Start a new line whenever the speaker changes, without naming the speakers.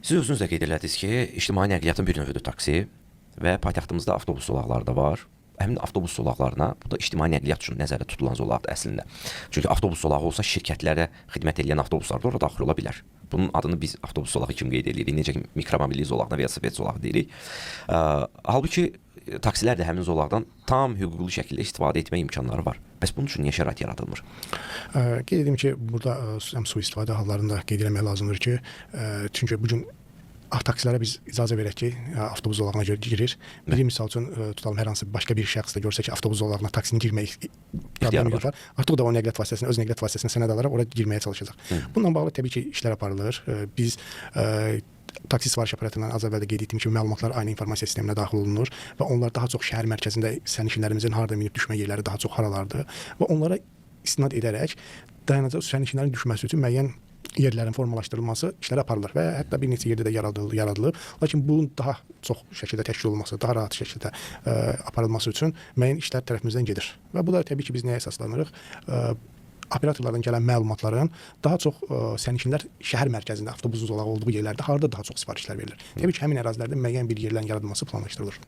Siz özünüz də qeyd elədiniz ki, ictimai nəqliyyatın bir növüdür taksi və paytaxtımızda avtobus zolaqları da var. Həmin avtobus zolaqlarına, bu da ictimai nəqliyyat üçün nəzərdə tutulan zolaqdır əslində. Çünki avtobus zolağı olsa şirkətlərə xidmət edən avtobuslar da ora daxil ola bilər. Bunun adını biz avtobus zolağı kimi qeyd edirik. Necə ki, mikromobillik zolağına velosiped zolağı deyirik. Halbuki taksilər də həmin zolaqdan tam hüquqlu şəkildə istifadə etmə imkanları var. Bəs bunun üçün niyə şərait yaradılmır?
Qeyd edim ki, burada həm sui-istifadə hallarında qeyd etmək lazımdır ki, çünki bu gün taksilərə biz icazə verək ki, avtobus zolağına girir. Bir misal üçün tutalım, hər hansı başqa bir şəxs də görsə ki, avtobus zolağına taksinin girmək problemi var. Artıq da o nəqliyyat vasitəsini, öz nəqliyyat vasitəsini sənəd alaraq ora girməyə çalışacaq. Bununla bağlı təbii ki, işlər aparılır. Biz taksi sifariş aparatından az əvvəl də qeyd etdiyim kimi məlumatlar aynı informasiya sisteminə daxil olunur və onlar daha çox şəhər mərkəzində sərnişinlərimizin harda minib düşmə yerləri daha çox haralardır və onlara istinad edərək dayanacaq sərnişinlərin düşməsi üçün müəyyən yerlərin formalaşdırılması işləri aparılır və hətta bir neçə yerdə də yaradılıb. Lakin bunun daha çox şəkildə təşkil olunması, daha rahat şəkildə aparılması üçün müəyyən işlər tərəfimizdən gedir. Və bu da təbii ki, biz nəyə əsaslanırıq? Operatorlardan gələn məlumatların daha çox sərnişinlər şəhər mərkəzində, avtobus zolağı olduğu yerlərdə harda daha çox sifarişlər verilir. Təbii ki, həmin ərazilərdə müəyyən bir yerlərin yaradılması planlaşdırılır.